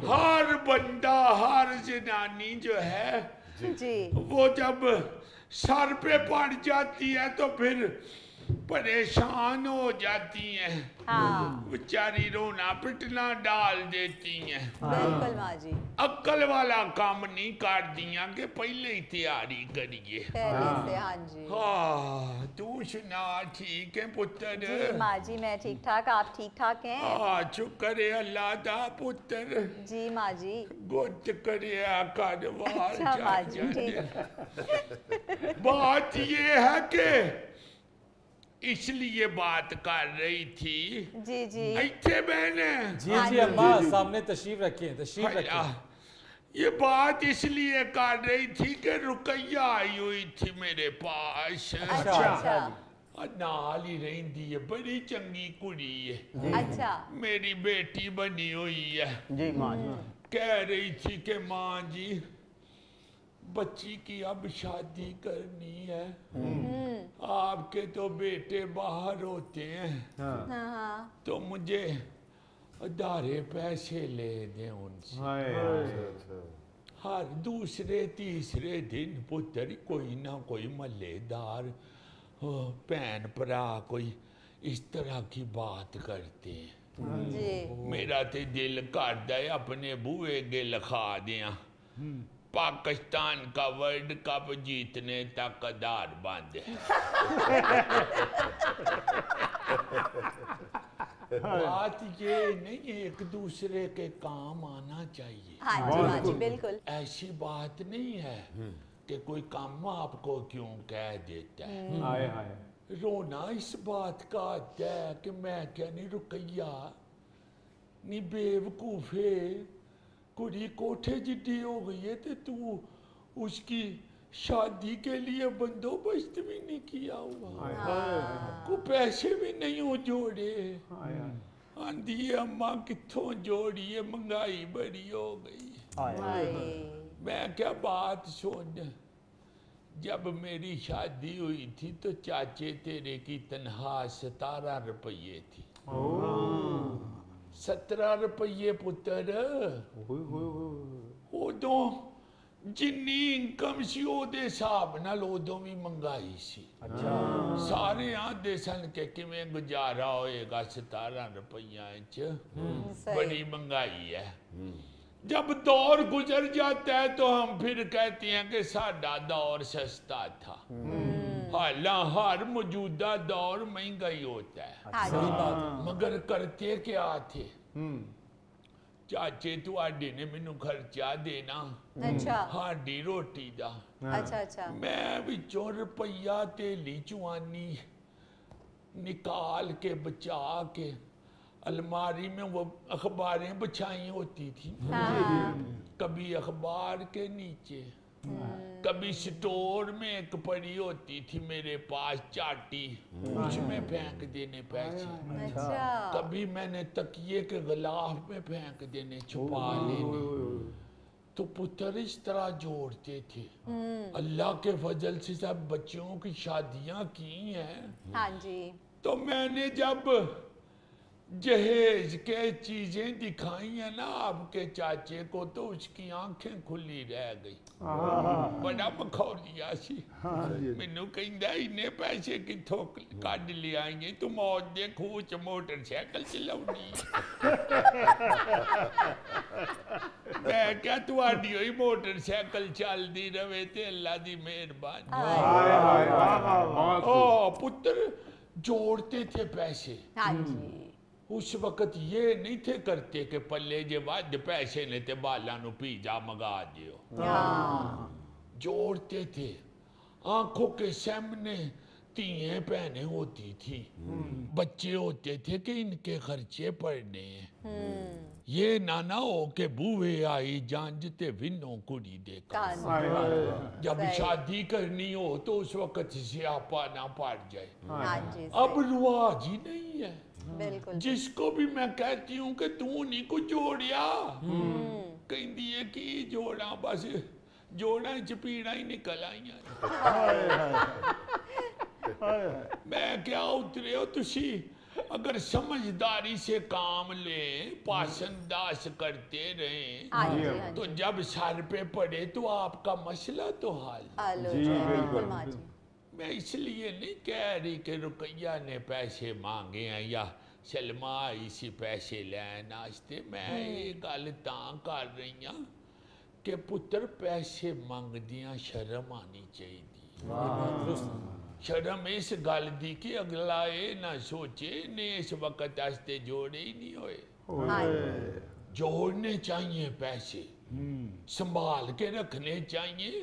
हर बंदा, हर जनानी जो है वो जब सर पे पड़ जाती है तो फिर परेशान हो जाती हैं। बेचारी रोना पिटना डाल देती हैं। बिल्कुल माँ जी। अक्ल वाला काम नहीं कर दिया कि पहले ही तैयारी करिए। हाँ जी। हाँ, तू सुना ठीक है पुत्र? जी माँ जी, मैं ठीक ठाक, आप ठीक ठाक हैं? हाँ, शुक्र है अल्लाह दा पुत्र। जी माँ जी। गुट करे कारवार। अच्छा माँ जी, ठीक। बात ये है कि इसलिए बात कर रही थी। जी अच्छे बहने। जी अम्मा, सामने तशरीफ रखें। ये बात इसलिए कर रही थी कि रुकैया आई हुई थी मेरे पास। अच्छा। नाल ही रहती है, बड़ी चंगी कुड़ी है। अच्छा। मेरी बेटी बनी हुई है। जी माँ जी। कह रही थी कि माँ जी बच्ची की अब शादी करनी है। आपके तो बेटे बाहर होते हैं, तो मुझे उधारे पैसे ले दें उनसे। हर दूसरे तीसरे दिन पुत्र कोई ना कोई मल्लेदार भैन भरा कोई इस तरह की बात करते हैं। मेरा तो दिल करता है अपने बूहे अगे लिखा दिया, पाकिस्तान का वर्ल्ड कप जीतने तक आधार बंद है। बात ये नहीं, एक दूसरे के काम आना चाहिए। हाँ जी बिल्कुल। ऐसी बात नहीं है कि कोई काम आपको क्यों कह देता है। हाय हाय। रोना इस बात का आता है कि मैं क्या नहीं रुकैया नी बेवकूफे, कुड़ी कोठे जिड्डी हो गई है तो तू उसकी शादी के लिए बंदोबस्त भी नहीं किया हुआ, को पैसे भी नहीं हो जोड़े। आंधी अम्मा कित्थों जोड़िए, महंगाई बड़ी हो गई। मैं क्या बात सुन, जब मेरी शादी हुई थी तो चाचे तेरे की तनख्वाह 17 रुपये थी। 17 रुपये पुत्र। उदों जिन्नी इनकम सी ओदे हिसाब नाल उदों भी महंगाई सी। सारे आंदे सन के किवें गुजारा होएगा 17 रुपया च, बड़ी महंगाई है। जब दौर गुजर जाता है तो हम फिर कहते हैं कि साडा दौर सस्ता था। हालांकि हर मौजूदा दौर महंगा ही होता है, मगर करते क्या थे। चाचे तुहाडे ने मैनू खर्चा देना हाडी रोटी दा। मैं विचों रुपया तेली चुआनी निकाल के बचा के अलमारी में वो अखबारें बिछाई होती थी। कभी अखबार के नीचे, कभी स्टोर में एक पड़ी होती थी मेरे पास चाटी, उसमें फेंक देने पैसे। कभी मैंने तकिए के गिलाफ में फेंक देने, छुपा लेने। तो पुत्र इस तरह जोड़ते थे। अल्लाह के फजल से सब बच्चों की शादियां की हैं। तो मैंने जब जहेज के चीजें दिखाई है ना आपके चाचे को, तो उसकी आंखें खुली रह गई। बड़ा मखौलिया सी। मैनू कहंदा इन्ने पैसे किथों कढ ले आएंगे, तू मौत दे खूह च मोटरसाइकिल चलाउनी। मैं क्या तुहाडी होई मोटरसाइकिल चलदी रवे ते अल्लाह दी मेहरबानी। ओ पुत्र जोड़ते थे पैसे। उस वक्त ये नहीं थे करते कि पल्ले जे वध पैसे ने ते बाला नू पिज़्ज़ा मंगा दियो। जोड़ते थे। आंखों के सामने तीन बहनें होती थी, बच्चे होते थे कि इनके खर्चे पड़ने हैं। ये नाना हो के बूहे आई जानते विनो कुड़ी देखा। जब शादी करनी हो तो उस वक्त सियापा ना पड़ जाए। अब रिवाज ही नहीं है। जिसको भी मैं कहती हूँ कि तू नहीं कुछ जोड़िया, कहती है कि जोड़ा, बस जोड़ा चपीड़ा ही निकल आई। मैं क्या उतरे हो तुसी, अगर समझदारी से काम ले, पासंदास करते रहे, तो जब सर पे पड़े तो आपका मसला तो हल। मैं इसलिए नहीं कह रही कि रुकैया ने पैसे मांगे हैं या सलमा आई सी पैसे लैन आस्ते। मैं ये गल तां कर रही हूँ कि पुत्र पैसे मंगदियां शर्म आनी चाहिए। शर्म इस गल दी कि अगला ये ना सोचे ने इस वक्त आस्ते जोड़े ही नहीं होए। जोड़ने चाहिए पैसे, संभाल के रखने चाहिए।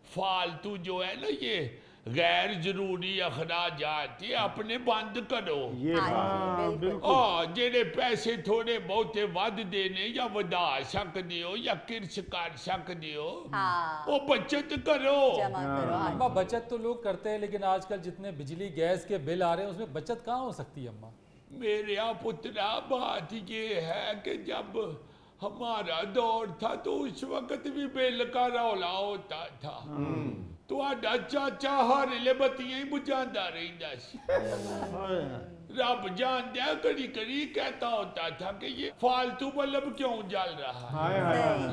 फालतू जो है ना ये गैर जरूरी अखराजात अपने बंद करो। जेडे पैसे थोड़े बहुते वध देने या वधा सकते हो या किरच कर सकते हो, वो बचत करो। अम्मा बचत तो लोग करते हैं, लेकिन आजकल जितने बिजली गैस के बिल आ रहे हैं उसमें बचत कहाँ हो सकती है अम्मा? मेरे पुत्रा बात ये है कि जब हमारा दौर था तो उस वक्त भी बिल का रौला होता था। ਤੁਹਾਡਾ ਚਾਚਾ ਹਰ ਵੇਲੇ ਬੱਤੀਆਂ ਹੀ ਬੁਝਾਉਂਦਾ ਰਹਿੰਦਾ ਸੀ। रब जानता है कभी कभी कहता होता था कि ये फालतू बल्ब क्यों जल रहा है,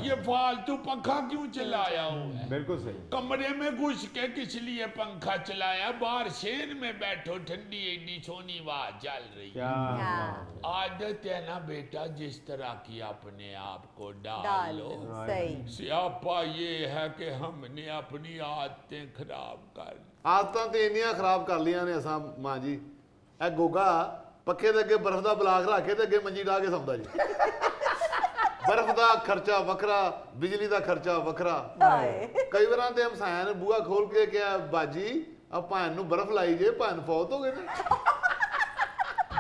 ये फालतू पंखा क्यों चलाया हुआ है। बिल्कुल सही। कमरे में घुस के किस लिए पंखा चलाया, बाहर शेर में बैठो ठंडी एडी सोनी आवाज चल रही है। आदत है ना बेटा, जिस तरह की अपने आप को डालो। सियापा ये है कि हमने अपनी आदतें खराब कर, आदतां ते इन्नियां खराब कर लिया ने असां मां जी। ਇਹ ਗੋਗਾ ਪੱਖੇ ਦੇ ਅੱਗੇ ਬਰਫ਼ ਦਾ ਬਲਾਕ ਰੱਖ ਕੇ ਤੇ ਅੱਗੇ ਮੰਜੀ ਢਾ ਕੇ ਸੌਂਦਾ ਜੀ। ਬਰਫ਼ ਦਾ ਖਰਚਾ ਵੱਖਰਾ, ਬਿਜਲੀ ਦਾ ਖਰਚਾ ਵੱਖਰਾ। ਕਈ ਵਾਰਾਂ ਤੇ ਹਮਸਾਇਆਂ ਨੇ ਬੂਹਾ ਖੋਲ ਕੇ ਕਿਹਾ ਬਾਜੀ ਆ ਭੈਣ ਨੂੰ ਬਰਫ਼ ਲਾਈ ਜੇ, ਭੈਣ ਫੌਤ ਹੋ ਗਏ ਨੇ।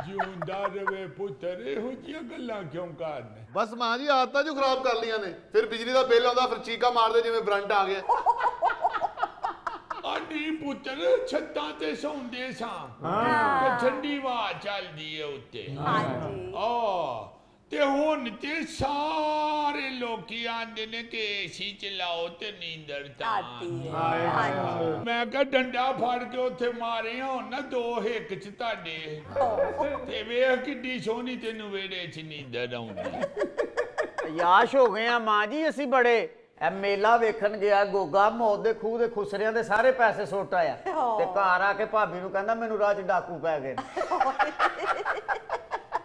ਜਿਉਂਦਾ ਰਵੇ ਪੁੱਤਰ, ਇਹੋ ਜਿਹੀਆਂ ਗੱਲਾਂ ਕਿਉਂ ਕਰਨੇ। ਬਸ ਮਾਂ ਜੀ ਆਦਤਾਂ ਜੋ ਖਰਾਬ ਕਰ ਲੀਆਂ ਨੇ, ਫਿਰ ਬਿਜਲੀ ਦਾ ਬਿੱਲ ਆਉਂਦਾ ਫਿਰ ਚੀਕਾ ਮਾਰਦੇ ਜਿਵੇਂ ਕਰੰਟ ਆ ਗਿਆ। ਨਹੀਂ ਪੁੱਤਰ, ਛੱਤਾਂ ਤੇ ਸੌਂਦੇ ਸਾਂ, ਠੰਡੀ ਹਵਾ ਚੱਲਦੀ ਏ ਉੱਤੇ। ਤੇ ਹੁਣ ਤੇ ਸਾਰੇ ਲੋਕੀ ਆਂਦੇ ਨੇ ਕਿ ਏਸੀ ਚਲਾਓ ਤੇ ਨੀਂਦਰ ਤਾਂ ਮੈਂ ਕਿਹਾ ਡੰਡਾ ਫੜ ਕੇ ਉੱਥੇ ਮਾਰੇ ਹੁਣ ਨਾ ਦੋ ਹਿੱਕ ਚ ਤੁਹਾਡੇ, ਤੇ ਵੇਖ ਕਿੱਡੀ ਸੋਹਣੀ ਤੈਨੂੰ ਵੇੜੇ ਚ ਨੀਂਦਰ ਆਉਂਦੀ। ਯਾਸ਼ ਹੋ ਗਏ ਆ ਮਾਂ ਜੀ ਅਸੀਂ ਬੜੇ। ਇਹ ਮੇਲਾ ਵੇਖਣ ਗਿਆ ਗੋਗਾ, ਮੌਤ ਦੇ ਖੂਹ ਦੇ ਖੁਸਰਿਆਂ ਦੇ ਸਾਰੇ ਪੈਸੇ ਸੁੱਟ ਆਇਆ ਤੇ ਘਰ ਆ ਕੇ ਭਾਬੀ ਨੂੰ ਕਹਿੰਦਾ ਮੈਨੂੰ ਰਾਹ 'ਚ ਡਾਕੂ ਪੈ ਗਏ।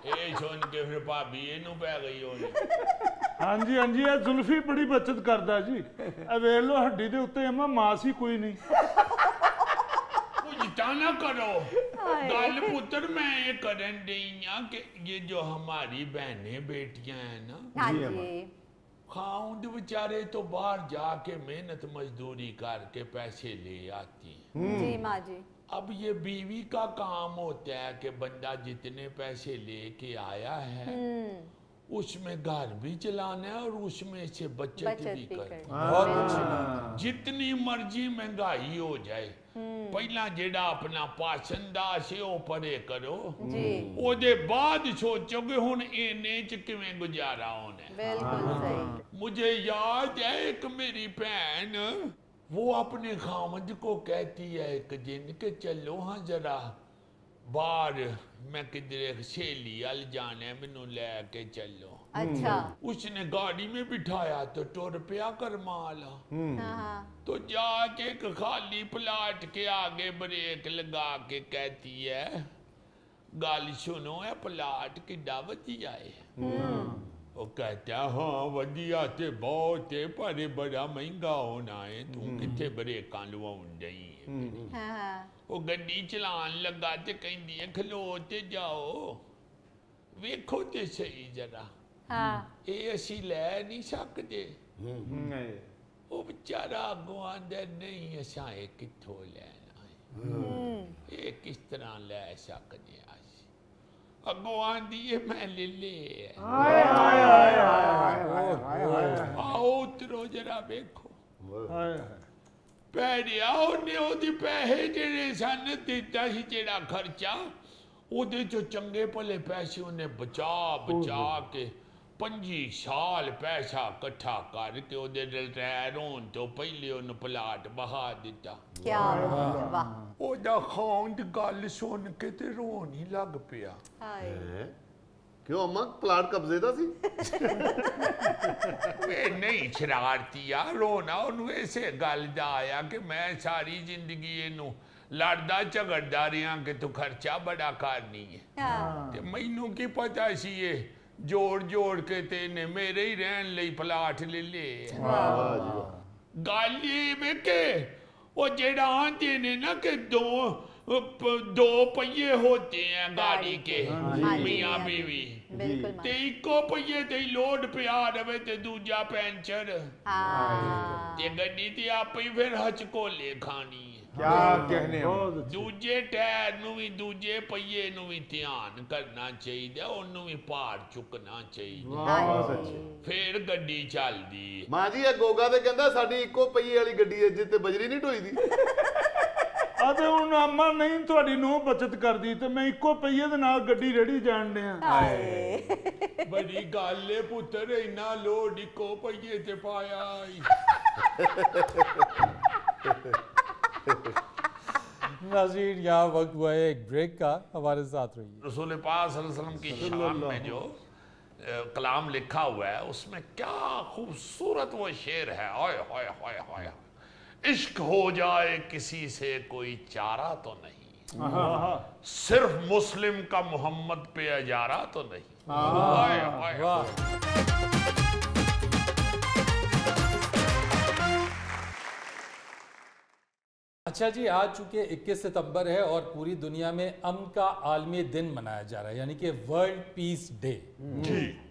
ਇਹ ਸੁਣ ਕੇ ਫਿਰ ਭਾਬੀ ਇਹਨੂੰ ਪੈ ਗਈ ਹੋਣੀ। ਹਾਂਜੀ ਹਾਂਜੀ, ਇਹ ਜ਼ੁਲਫੀ ਬੜੀ ਬੱਚਤ ਕਰਦਾ ਜੀ। ਇਹ ਵੇਖ ਲੋ ਹੱਡੀ ਦੇ ਉੱਤੇ ਐਵੇਂ ਮਾਸ ਹੀ ਕੋਈ ਨਹੀਂ। कुछ ना करो गल पुत्र, मैं ये करन रही हूं कि ये जो हमारी बहनें बेटियां हैं ना, खाउंड बेचारे तो बाहर जाके मेहनत मजदूरी करके पैसे ले आती हैं। जी माँ जी। अब ये बीवी का काम होता है कि बंदा जितने पैसे लेके आया है उसमें घर भी चलाना है और उसमें से बचत भी करना। जितनी मर्जी महंगाई हो जाए, पहला जेड़ा अपना पासंदा से ओ परे करो, ओदे बाद सोचो कि हुन इन्ने च किवें गुजारा होना है। बिल्कुल सही। मुझे याद है एक मेरी बहन, वो अपने खामद को कहती है एक दिन कि चलो हाँ जरा बाहर, मैं किधरे सहेली अल जाना है, मैनू लेके चलो। अच्छा। उसने गाड़ी में बिठाया तो टुर पिया करमाला, तो जाके एक खाली प्लाट के आगे ब्रेक लगा के कहती है गल सुनो, है प्लाट किड्डा वधिया है। वो कहता हाँ वधिया ते बहुत है, पर बड़ा महंगा होना है, तू किथे ब्रेकां लवाउण जाई है। वो गड्डी चलान लगा ते कहंदी है खलो ते जाओ, वेखो ते सही जरा, ये असी लै नहीं सकते। वो बेचारा अगों आंदा नहीं असां ये कित्थों लैना है, ये किस तरह लै सकदे आ। अगों आंदी है मैं ले ले, आओ उतरो जरा वेखो। पैरिया ਉਹਨੇ ਉਹਦੀ ਪੈਸੇ ਜਿਹੜੇ ਸਨ ਦਿੱਤਾ ਸੀ ਜਿਹੜਾ ਖਰਚਾ, ਉਹਦੇ ਚੋਂ ਚੰਗੇ ਭਲੇ ਪੈਸੇ ਉਹਨੇ ਬਚਾ ਕੇ 25 ਸਾਲ ਪੈਸਾ ਇਕੱਠਾ ਕਰਕੇ ਉਹਦੇ ਰਿਟਾਇਰ ਹੋਣ ਤੋਂ ਪਹਿਲੇ ਉਹਨੂੰ ਪਲਾਟ ਬਹਾ ਦਿੱਤਾ। क्या वाह। ਉਹਦਾ ਖਾਂਡ ਗੱਲ ਸੁਣ ਕੇ ਤੇ ਰੋਣ ਹੀ ਲੱਗ ਪਿਆ। क्यों अम्मा प्लाट कब्जे दा सी? वे नहीं शरारती यार, रोना ਉਹਨੂੰ ਇਸੇ ਗੱਲ ਦਾ ਆਇਆ ਕਿ ਮੈਂ ਸਾਰੀ ਜ਼ਿੰਦਗੀ ਇਹਨੂੰ ਲੜਦਾ ਝਗੜਦਾ ਰਿਹਾ ਕਿ ਤੂੰ ਖਰਚਾ ਬੜਾ ਕਰਨੀ ਹੈ, ਤੇ ਮੈਨੂੰ ਕੀ ਪਤਾ ਸੀ ਇਹ ਜੋੜ ਕੇ ਤੇ ਇਹਨੇ ਮੇਰੇ ਹੀ ਰਹਿਣ ਲਈ ਪਲਾਟ ਲੈ ਲਏ। ਗੱਲ ਇਹ ਵੇ ਕਿ ਉਹ ਜਿਹੜਾ ਆਂਦੇ ਨੇ ਨਾ कि दो पहिए होते हैं गाड़ी के, मियाँ बीवी, ते इको पहिए ते लोड पिया रहे ते दूजा पैंचर, ते गड्डी ते आप ही फिर हचकोले खानी है। क्या कहने दूजे टायर नू भी दूजे पहिए नू भी ध्यान करना चाहिए, ओनू भी भार चुकना चाहिए, फिर गड्डी चलदी। मां जी ये गोगा ते कहंदा साडी इको पहिए वाली गड्डी है जिते बजरी नहीं ढोई दी। ਅਤੇ ਹੁਣ ਅਮਾ ਨਹੀਂ ਤੁਹਾਡੀ ਨੂੰ ਬੱਚਤ ਕਰਦੀ ਤੇ ਮੈਂ ਇੱਕੋ ਪਹੀਏ ਦੇ ਨਾਲ ਗੱਡੀ ਰੇੜੀ ਜਾਣ ਡਿਆ। बड़ी गल है पुत्र, इना लोड इको पहिए ते पाया। नाज़रीन, यहाँ वक्त हुआ है एक ब्रेक का, हमारे साथ रहिए। रसूल पाक सल्लल्लाहु अलैहि वसल्लम की शान में जो कलाम लिखा हुआ है उसमें क्या खूबसूरत वो शेर है। ओए होए होए होए, इश्क हो जाए किसी से कोई चारा तो नहीं, सिर्फ मुस्लिम का मोहम्मद पे अजारा तो नहीं। ओए होए होए। अच्छा जी, आज चूंकि 21 सितंबर है और पूरी दुनिया में अमन का आलमी दिन मनाया जा रहा है, यानी कि वर्ल्ड पीस डे।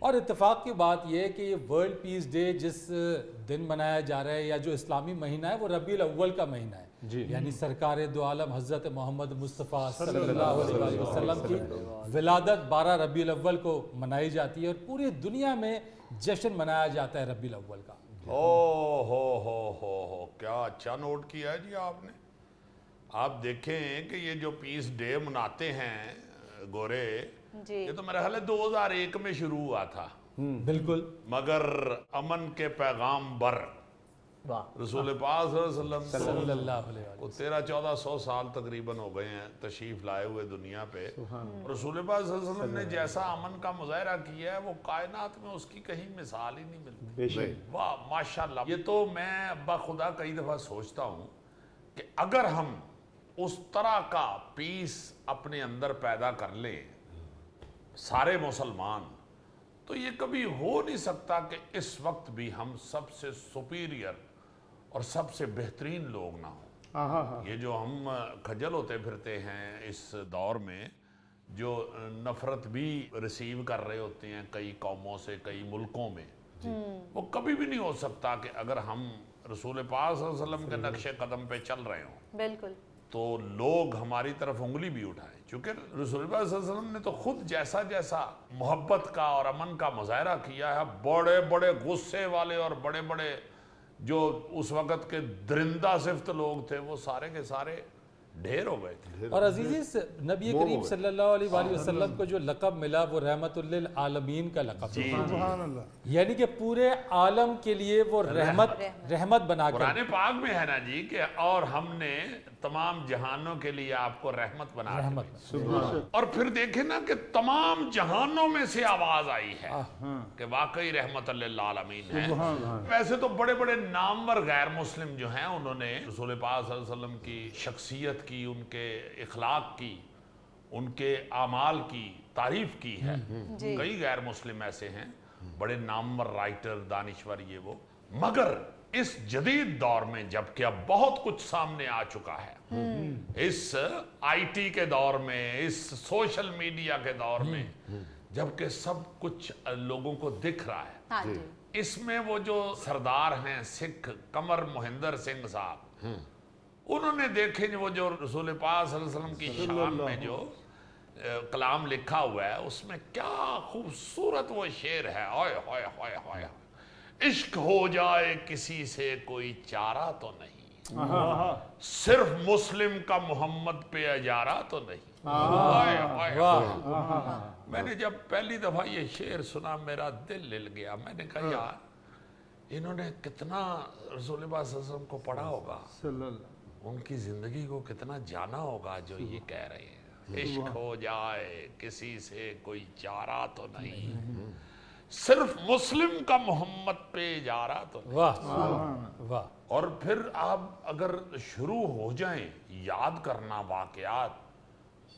और इत्तेफाक की बात यह है कि ये वर्ल्ड पीस डे जिस दिन मनाया जा रहा है, या जो इस्लामी महीना है, वो रबीउल अव्वल का महीना है। यानी सरकार दो आलम हज़रत मोहम्मद मुस्तफ़ा सल्लल्लाहु अलैहि वसल्लम की विलादत 12 रबीउल अव्वल को मनाई जाती है और पूरी दुनिया में जश्न मनाया जाता है रबीउल अव्वल का। ओ हो, क्या अच्छा नोट किया है जी आपने। आप देखें कि ये जो पीस डे मनाते हैं गोरे, ये तो मेरा ख्याल है 2001 में शुरू हुआ था। बिल्कुल। मगर अमन के पैगाम बर रसूल पाक सल्लल्लाहु अलैहि वसल्लम को 1300-1400 साल तकरीबन हो गए हैं तशरीफ लाए हुए दुनिया पे। रसूल पाक सल्लल्लाहु अलैहि वसल्लम ने जैसा अमन का मुजाहरा किया है वो कायनात में उसकी कहीं मिसाल ही नहीं मिलती। वाह माशाल्लाह। ये तो मैं अब्बा खुदा कई दफ़ा सोचता हूँ कि अगर हम उस तरह का पीस अपने अंदर पैदा कर लें सारे मुसलमान, तो ये कभी हो नहीं सकता कि इस वक्त भी हम सबसे सुपीरियर और सबसे बेहतरीन लोग ना हों। ये जो हम खजल होते फिरते हैं इस दौर में, जो नफरत भी रिसीव कर रहे होते हैं कई कौमों से, कई मुल्कों में, वो कभी भी नहीं हो सकता कि अगर हम रसूल पाक सल्लल्लाहु अलैहि वसल्लम के नक्शे कदम पे चल रहे हों। बिल्कुल। तो लोग हमारी तरफ उंगली भी उठाएं, क्योंकि रसूल पाक सल्लल्लाहु अलैहि वसल्लम ने तो खुद जैसा जैसा मोहब्बत का और अमन का मुजाहरा किया है, बड़े बड़े गुस्से वाले और बड़े बड़े जो उस वक़्त के दरिंदा सिफ्त लोग थे वो सारे के सारे ढेर हो गए थे। और अजीज़ी नबी करीम सल्लल्लाहु अलैहि वसल्लम को जो लक़ब मिला वो रहमतुल लिल आलमीन का लक़ब, यानी कि पूरे आलम के लिए वो रहमत बना कर। कुरान पाक में है ना जी कि और हमने तमाम जहानों के लिए आपको रहमत बना दी। और फिर देखे ना कि तमाम जहानों में से आवाज आई है कि वाकई रहमतुल लिल आलमीन है। वैसे तो बड़े बड़े नामवर गैर मुस्लिम जो हैं उन्होंने रसूल पाक सल्लल्लाहु अलैहि वसल्लम की शख्सियत की, उनके इखलाक की, उनके आमाल की तारीफ की है। कई गैर मुस्लिम ऐसे हैं, बड़े नामवर राइटर, दानिश्वर, ये वो। मगर इस जदीद दौर में जबकि अब बहुत कुछ सामने आ चुका है, इस आईटी के दौर में, इस सोशल मीडिया के दौर में, जबकि सब कुछ लोगों को दिख रहा है, हाँ जी। इसमें वो जो सरदार हैं सिख कमर मोहिंदर सिंह साहब, उन्होंने देखे वो जो रसूल पाक सल्लल्लाहु अलैहि वसल्लम की शान में जो कलाम लिखा हुआ है उसमें क्या खूबसूरत वो शेर है। ओए होए होए होए, इश्क हो जाए किसी से कोई चारा तो नहीं, सिर्फ मुस्लिम का मोहम्मद पे अजारा तो नहीं। ओए होए होए। मैंने जब पहली दफा ये शेर सुना मेरा दिल हिल गया। मैंने कहा यार इन्होंने कितना रसूल पाक सल्लल्लाहु अलैहि वसल्लम को पढ़ा होगा, उनकी जिंदगी को कितना जाना होगा जो ये कह रहे हैं। इश्क हो जाए किसी से कोई चारा तो नहीं, सिर्फ मुस्लिम का मोहम्मद पे जा रहा तो नहीं। वाह वाह। और फिर आप अगर शुरू हो जाएं याद करना वाकयात,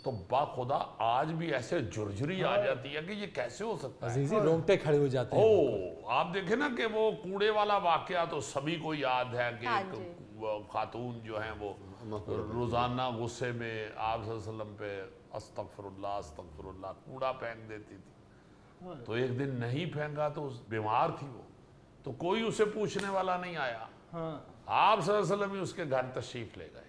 तो बाखुदा आज भी ऐसे झुरझुरी आ जाती है कि ये कैसे हो सकता है। अजीजी रोंगटे खड़े हो जाते हैं। ओ आप देखे ना कि वो कूड़े वाला वाकया तो सभी को याद है कि एक खातून जो है वो रोजाना गुस्से में आप सल्लल्लाहु अलैहि वसल्लम पे अस्तगफिरुल्लाह अस्तगफिरुल्लाह कूड़ा फेंक देती थी। तो एक दिन नहीं फेंका तो बीमार थी वो, तो कोई उसे पूछने वाला नहीं आया। आप सल्लल्लाहु अलैहि वसल्लम ही उसके घर तशरीफ ले गए,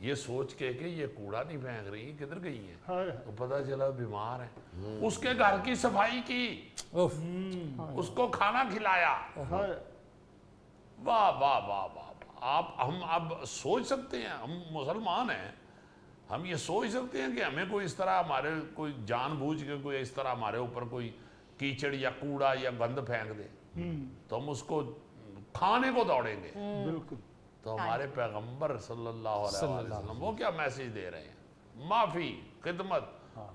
ये सोच के कि ये कूड़ा नहीं फेंक रही, किधर गई है, तो पता चला बीमार है। उसके घर की सफाई की, उसको खाना खिलाया। वाह वाह वाह वाह। आप हम अब सोच सकते हैं, हम मुसलमान हैं, हम ये सोच सकते हैं कि हमें कोई इस तरह हमारे कोई जानबूझ के कोई इस तरह हमारे ऊपर कोई कीचड़ या कूड़ा या गंद फेंक दे तो हम उसको खाने को दौड़ेंगे। बिल्कुल। तो हमारे पैगंबर सल्लल्लाहु अलैहि वसल्लम वो क्या मैसेज दे रहे हैं? माफी, खिदमत।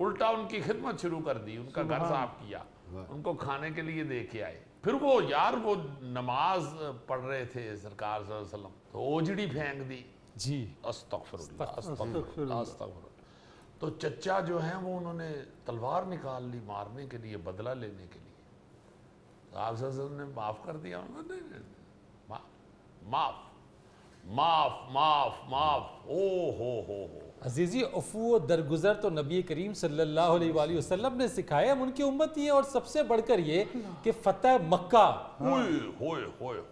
उल्टा उनकी खिदमत शुरू कर दी, उनका घर साफ किया, उनको खाने के लिए दे के आए। फिर वो यार वो नमाज पढ़ रहे थे सरकार सल्लल्लाहु अलैहि वसल्लम, तो ओजड़ी फेंक दी जी। अस्तगफिरुल्लाह अस्तगफिरुल्लाह अस्तगफिरुल्लाह। तो चचा जो है वो उन्होंने तलवार निकाल ली मारने के लिए, बदला लेने के लिए। तो आप सल्लल्लाहु अलैहि वसल्लम ने माफ कर दिया, माफ माफ माफ माफ। ओ हो। अजीजी अफू दरगुजर तो नबी करीम सल्लल्लाहु अलैहि वसल्लम ने सिखाया, हम उनकी उम्मत ही है। और सबसे बढ़कर ये कि फतह मक्का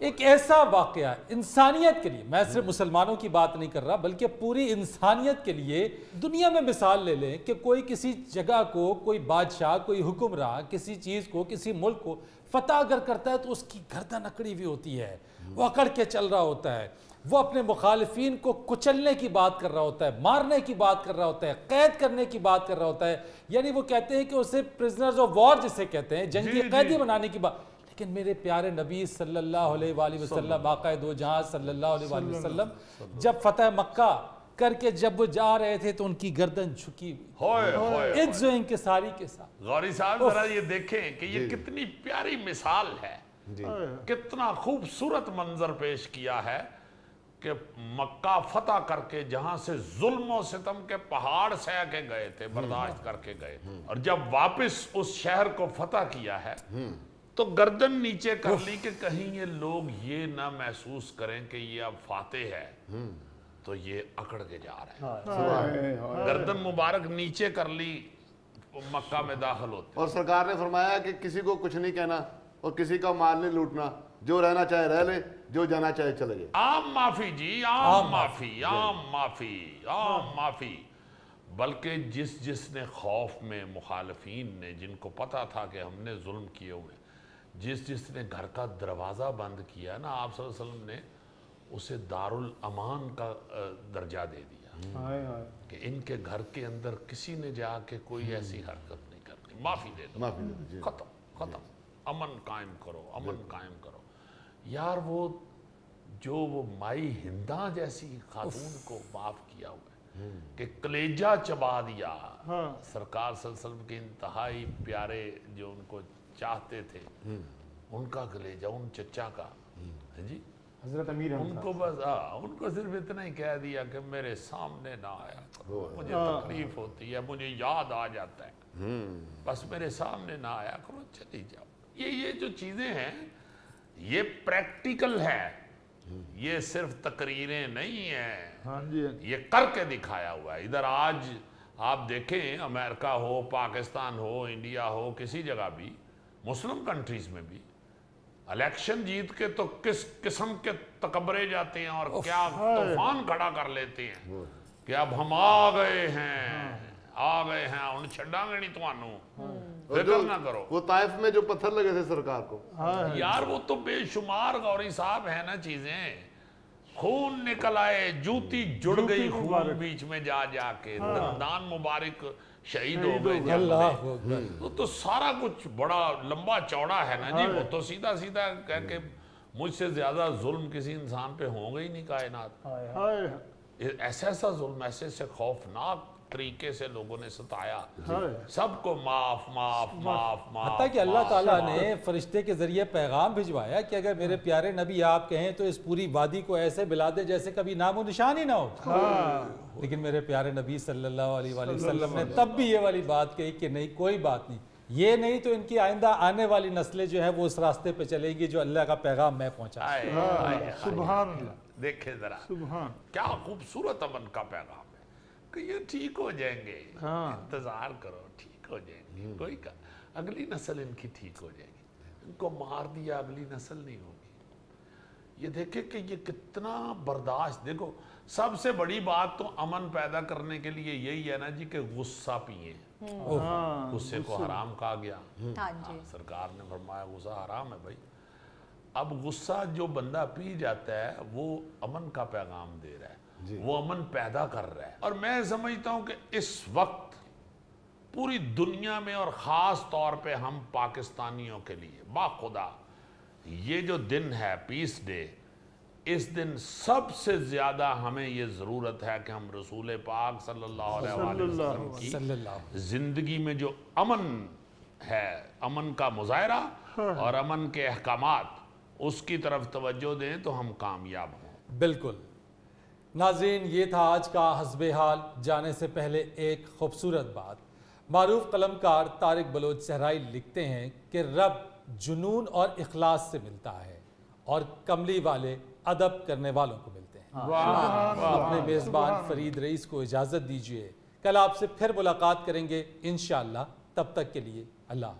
एक ऐसा वाकया इंसानियत के लिए, मैं सिर्फ मुसलमानों की बात नहीं कर रहा बल्कि पूरी इंसानियत के लिए, दुनिया में मिसाल ले लें कि कोई किसी जगह को, कोई बादशाह, कोई हुक्मरान किसी चीज़ को, किसी मुल्क को फतह अगर करता है तो उसकी गर्दन अकड़ी हुई होती है, वो अकड़ के चल रहा होता है, वो अपने मुखालिफिन को कुचलने की बात कर रहा होता है, मारने की बात कर रहा होता है, कैद करने की बात कर रहा होता है। यानी वो कहते हैं कि उसे प्रिजनर्स ऑफ वॉर जिसे कहते हैं, जंगी कैदी बनाने की बात। लेकिन मेरे प्यारे नबी सल्लल्लाहु अलैहि वसल्लम, बाक़ाए दो जहां सल्लल्लाहु अलैहि वसल्लम जब फतह मक्का करके जब वो जा रहे थे तो उनकी गर्दन झुकी हुई इज्ज़ो इंकिसारी के साथ। गौरी साहब जरा ये देखें कि ये कितनी प्यारी मिसाल है, कितना खूबसूरत मंजर पेश किया है कि मक्का फतह करके जहां से जुल्म और सितम के पहाड़ सह के गए थे, बर्दाश्त करके गए, और जब वापस उस शहर को फतह किया है तो गर्दन नीचे कर ली कि कहीं ये लोग ये ना महसूस करें कि ये अब फातेह है, तो ये अकड़ के जा रहे हैं। गर्दन मुबारक नीचे कर ली, मक्का में दाखिल होते। और सरकार ने फरमाया कि किसी को कुछ नहीं कहना और किसी का माल नहीं लूटना, जो रहना चाहे रह ले, जो जाना चाहे चले जाए। आम माफी जी, आम माफी, आम माफी, आम माफी। बल्कि जिसने खौफ में, मुखालफीन ने, जिनको पता था कि हमने जुल्म किए हुए, जिसने घर का दरवाज़ा बंद किया ना, आप सल्लल्लाहु अलैहि वसल्लम ने उसे दारुल अमान का दर्जा दे दिया कि इनके घर के अंदर किसी ने जाके कोई ऐसी हरकत नहीं करनी, माफी दे दो, खत्म खत्म, अमन कायम करो, अमन कायम करो। यार वो माई हिंदा जैसी खातून को माफ किया हुआ है कि कलेजा चबा दिया। सरकार सल्लल्लाहु अलैहि वसल्लम के इंतहाई प्यारे जो उनको चाहते थे, उनका कलेजा, उन चचा का, जी हजरत अमीर उनको बस उनको सिर्फ इतना ही कह दिया कि मेरे सामने ना आया करो, मुझे तकलीफ होती है, मुझे याद आ जाता है, बस मेरे सामने ना आया करो, चली जाओ। ये जो चीजें हैं ये प्रैक्टिकल है, ये सिर्फ तकरीरें नहीं है, ये करके दिखाया हुआ है। इधर आज आप देखें, अमेरिका हो, पाकिस्तान हो, इंडिया हो, किसी जगह भी, मुस्लिम कंट्रीज में भी इलेक्शन जीत के तो किस किस्म के तकबरे जाते हैं और क्या तूफान खड़ा कर लेते हैं कि अब हम आ गए हैं, उन छड़ांगे नहीं तुहानू, फिक्र ना करो। वो ताइफ में जो पत्थर लगे थे सरकार को, यार वो तो बेशुमार गौरी साहब है ना चीजें, खून निकल आए, जूती जुड़ गई खून बीच में जाके, दंदान मुबारक शहीद हो गए। तो सारा कुछ बड़ा लंबा चौड़ा है ना जी। वो तो सीधा सीधा कह के मुझसे ज्यादा जुल्म किसी इंसान पे होगा ही नहीं कायनात। ऐसा जुल्म, ऐसे खौफनाक तरीके से लोगों ने सताया, सबको माफ माफ माफ माफ। हत्ता कि अल्लाह ताला ने फरिश्ते के जरिए पैगाम भिजवाया कि अगर मेरे प्यारे नबी आप कहें तो इस पूरी वादी को ऐसे बिला दे जैसे कभी नामो निशान ही ना हो। लेकिन मेरे प्यारे नबी सल्लल्लाहु अलैहि वसल्लम ने तब भी ये वाली बात कही कि नहीं, कोई बात नहीं, ये नहीं तो इनकी आइंदा आने वाली नस्लें जो है वो उस रास्ते पे चलेगी जो अल्लाह का पैगाम मैं पहुंचा। सुभान अल्लाह। देखे जरा क्या खूबसूरत अमन का पैगाम है कि ये ठीक हो जाएंगे, इंतजार करो, ठीक हो जाएंगे, कोई का अगली नस्ल इनकी ठीक हो जाएगी, इनको मार दिया अगली नस्ल नहीं होगी। ये देखे कि ये कितना बर्दाश्त। देखो सबसे बड़ी बात तो अमन पैदा करने के लिए यही है ना जी कि गुस्सा पिए, गुस्से को हराम कहा गया। सरकार ने फरमाया गुस्सा हराम है भाई। अब गुस्सा जो बंदा पी जाता है वो अमन का पैगाम दे रहा है, वो अमन पैदा कर रहा है। और मैं समझता हूं कि इस वक्त पूरी दुनिया में और ख़ास तौर पे हम पाकिस्तानियों के लिए बाखुदा ये जो दिन है पीस डे, इस दिन सबसे ज़्यादा हमें ये ज़रूरत है कि हम रसूल पाक सल्लल्लाहु अलैहि वसल्लम की ज़िंदगी में जो अमन है, अमन का मुज़ाहरा और अमन के अहकामात, उसकी तरफ तवज्जो दें तो हम कामयाब हों। बिल्कुल नाज़रीन, ये था आज का हस्बे हाल। जाने से पहले एक खूबसूरत बात। मारूफ कलमकार तारिक बलोच सहराई लिखते हैं कि रब जुनून और इखलास से मिलता है और कमली वाले अदब करने वालों को मिलते हैं। अपने मेज़बान फरीद रईस को इजाज़त दीजिए। कल आपसे फिर मुलाकात करेंगे इंशाअल्लाह। तब तक के लिए अल्लाह।